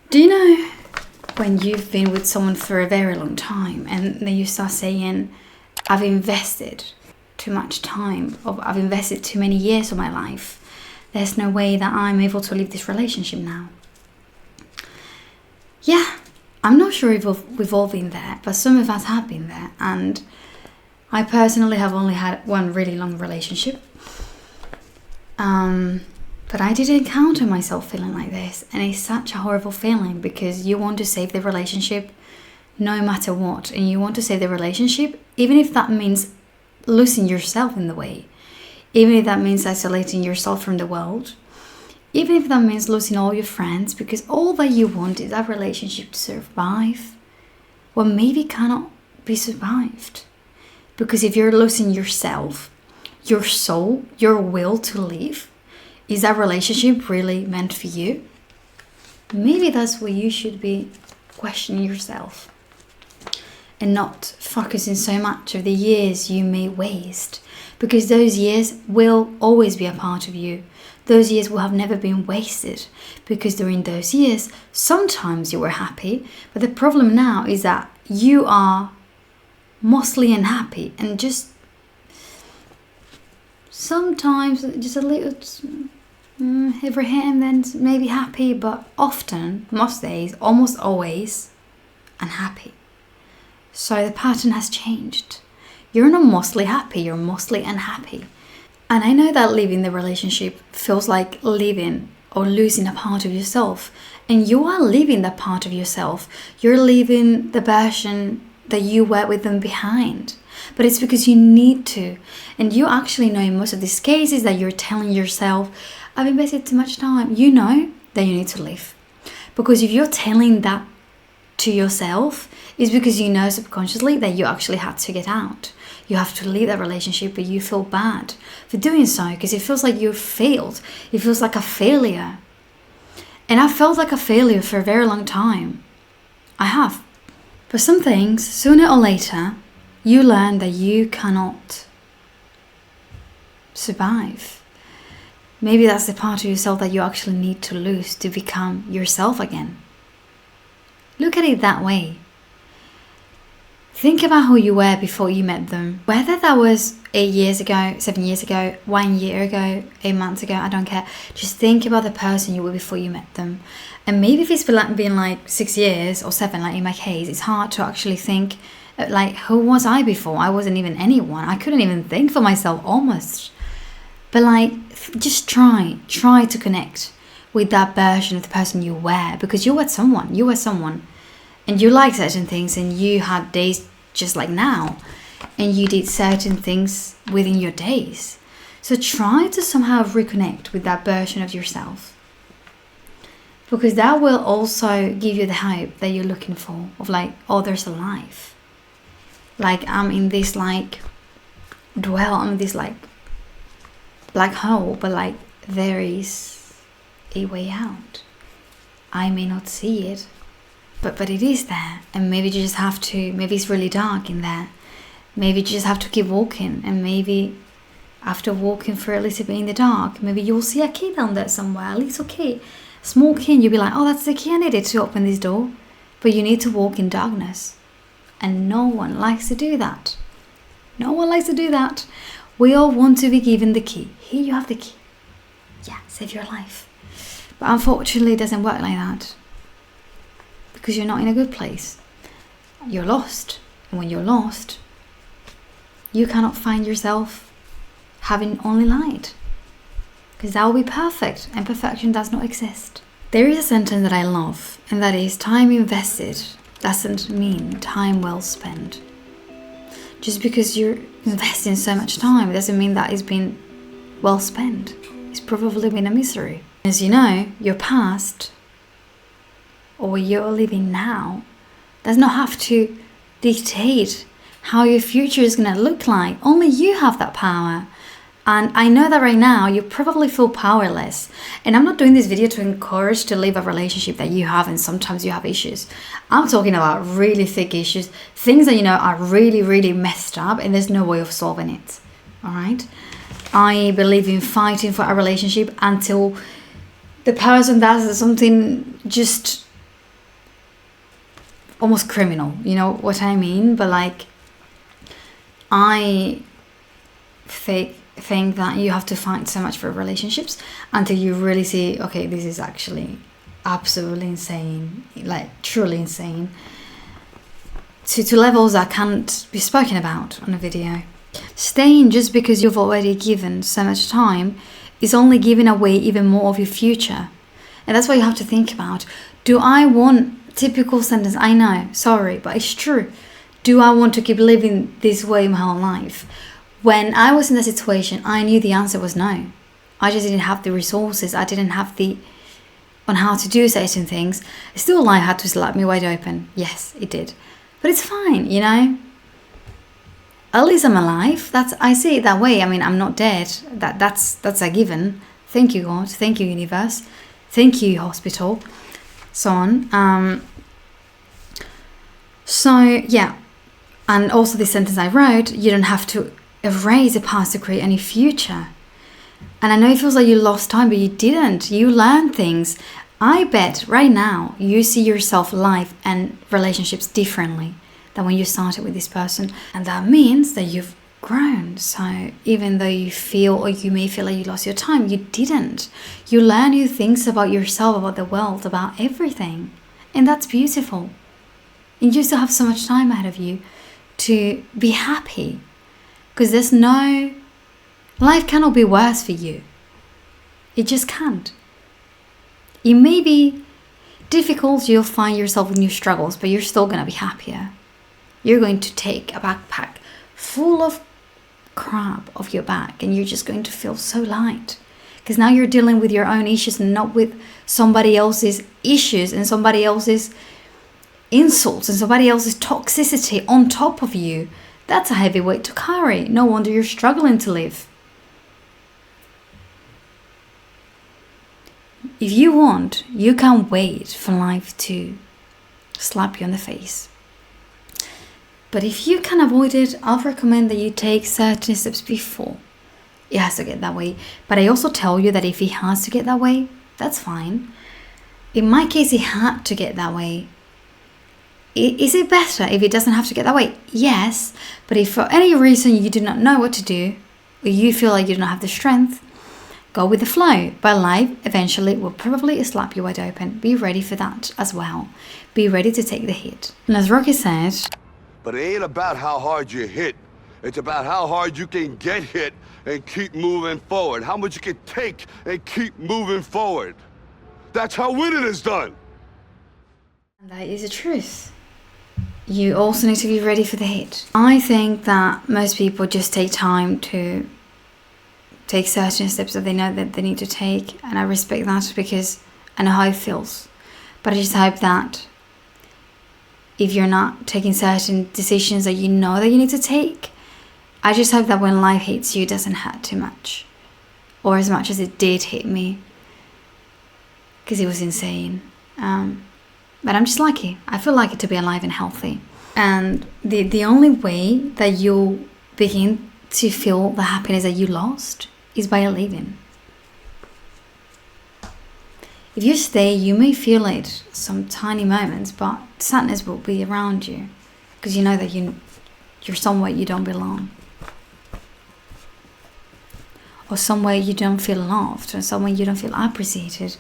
Do you know when you've been with someone for a very long time and then you start saying, I've invested too much time, or I've invested too many years of my life. There's no way that I'm able to leave this relationship now. Yeah, I'm not sure if we've all been there, but some of us have been there. And I personally have only had one really long relationship. But I did encounter myself feeling like this, and it's such a horrible feeling because you want to save the relationship no matter what, and you want to save the relationship even if that means losing yourself in the way, even if that means isolating yourself from the world, even if that means losing all your friends, because all that you want is that relationship to survive, well, maybe cannot be survived. Because if you're losing yourself, your soul, your will to live, is that relationship really meant for you? Maybe that's where you should be questioning yourself and not focusing so much of the years you may waste, because those years will always be a part of you. Those years will have never been wasted, because during those years, sometimes you were happy, but the problem now is that you are mostly unhappy, and just sometimes just a little every here and then maybe happy, but often, most days, almost always unhappy. So the pattern has changed. You're not mostly happy, you're mostly unhappy. And I know that leaving the relationship feels like leaving or losing a part of yourself. And you are leaving that part of yourself. You're leaving the version that you were with them behind. But it's because you need to. And you actually know in most of these cases that you're telling yourself, I've invested too much time. You know that you need to leave. Because if you're telling that to yourself, it's because you know subconsciously that you actually had to get out. You have to leave that relationship, but you feel bad for doing so because it feels like you failed. It feels like a failure. And I felt like a failure for a very long time. I have. But some things, sooner or later, you learn that you cannot survive. Maybe that's the part of yourself that you actually need to lose to become yourself again. Look at it that way. Think about who you were before you met them. Whether that was 8 years ago, 7 years ago, 1 year ago, 8 months ago, I don't care. Just think about the person you were before you met them. And maybe if it's been like 6 years or 7, like in my case, it's hard to actually think, like, who was I before? I wasn't even anyone. I couldn't even think for myself almost. But like, just try to connect with that version of the person you were, because you were someone, and you like certain things, and you had days just like now, and you did certain things within your days. So try to somehow reconnect with that version of yourself, because that will also give you the hope that you're looking for, of like, oh, there's a life. Like, I'm in this like I'm in this like black hole, but like there is a way out. I may not see it, but it is there. And maybe you just have to, maybe it's really dark in there. Maybe you just have to keep walking, and maybe after walking for a little bit in the dark, maybe you'll see a key down there somewhere, a little key, a small key, and you'll be like, oh, that's the key I needed to open this door. But you need to walk in darkness. And no one likes to do that. No one likes to do that. We all want to be given the key. Here you have the key. Yeah, save your life. But unfortunately, it doesn't work like that. Because you're not in a good place. You're lost. And when you're lost, you cannot find yourself having only light. Because that will be perfect. And perfection does not exist. There is a sentence that I love. And that is, time invested doesn't mean time well spent. Just because you're investing so much time, it doesn't mean that it's been well spent. It's probably been a misery. As you know, your past, or what you're living now, does not have to dictate how your future is going to look like. Only you have that power. And I know that right now you probably feel powerless. And I'm not doing this video to encourage to leave a relationship that you have, and sometimes you have issues. I'm talking about really thick issues, things that you know are really, really messed up, and there's no way of solving it. All right? I believe in fighting for a relationship until the person does something just almost criminal, you know what I mean? But like, I think that you have to fight so much for relationships until you really see, okay, this is actually absolutely insane, like truly insane, to levels that can't be spoken about on a video. Staying just because you've already given so much time is only giving away even more of your future. And that's what you have to think about. Do I want, typical sentence, I know, sorry, but it's true. Do I want to keep living this way my whole life? When I was in that situation, I knew the answer was no. I just didn't have the resources. I didn't have the on how to do certain things. Still, life had to slap me wide open. Yes, it did. But it's fine, you know? At least I'm alive. I see it that way. I mean, I'm not dead. That's a given. Thank you, God. Thank you, universe. Thank you, hospital. So on. So, yeah. And also this sentence I wrote, you don't have to erase the past to create any future. And I know it feels like you lost time, but you didn't. You learned things. I bet right now you see yourself, life and relationships differently than when you started with this person. And that means that you've grown. So even though you feel, or you may feel like you lost your time, you didn't. You learn new things about yourself, about the world, about everything. And that's beautiful. And you still have so much time ahead of you to be happy. Because life cannot be worse for you. It just can't. It may be difficult, you'll find yourself with new struggles, but you're still going to be happier. You're going to take a backpack full of crap off your back and you're just going to feel so light. Because now you're dealing with your own issues and not with somebody else's issues and somebody else's insults and somebody else's toxicity on top of you. That's a heavy weight to carry. No wonder you're struggling to live. If you want, you can wait for life to slap you in the face. But if you can avoid it, I'll recommend that you take certain steps before it has to get that way. But I also tell you that if it has to get that way, that's fine. In my case, it had to get that way. Is it better if it doesn't have to get that way? Yes. But if for any reason you do not know what to do, or you feel like you do not have the strength, go with the flow. But life eventually will probably slap you wide open. Be ready for that as well. Be ready to take the hit. And as Rocky said, but it ain't about how hard you hit. It's about how hard you can get hit and keep moving forward. How much you can take and keep moving forward. That's how winning is done. And that is the truth. You also need to be ready for the hit. I think that most people just take time to take certain steps that they know that they need to take. And I respect that because I know how it feels. But I just hope that if you're not taking certain decisions that you know that you need to take, I just hope that when life hits you, it doesn't hurt too much. Or as much as it did hit me. Because it was insane. But I'm just lucky. I feel lucky to be alive and healthy. And the only way that you'll begin to feel the happiness that you lost is by leaving. If you stay, you may feel it some tiny moments, but sadness will be around you because you know that you're somewhere you don't belong, or somewhere you don't feel loved, or somewhere you don't feel appreciated.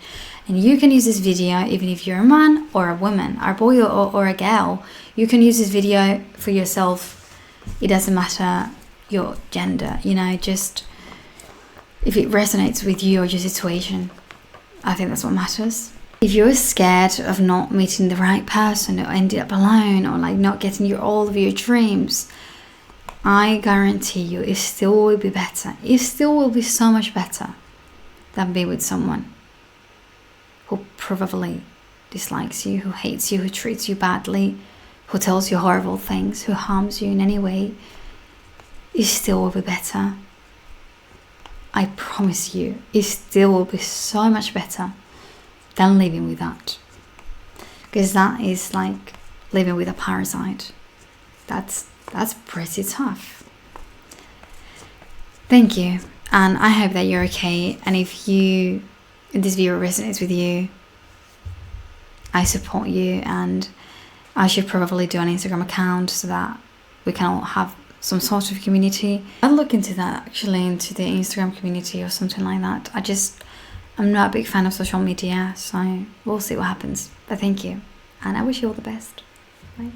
And you can use this video even if you're a man or a woman, a boy or a girl. You can use this video for yourself. It doesn't matter your gender, just if it resonates with you or your situation. I think that's what matters. If you're scared of not meeting the right person or ended up alone or like not getting all of your dreams, I guarantee you it still will be better. It still will be so much better than be with someone who probably dislikes you, who hates you, who treats you badly, who tells you horrible things, who harms you in any way. It still will be better. I promise you, it still will be so much better than living with that. Because that is like living with a parasite. That's pretty tough. Thank you. And I hope that you're okay. And if this video resonates with you, I support you and I should probably do an Instagram account so that we can all have some sort of community. I'll look into that, actually, into the Instagram community or something like that. I'm not a big fan of social media, so we'll see what happens. But thank you, and I wish you all the best. Bye.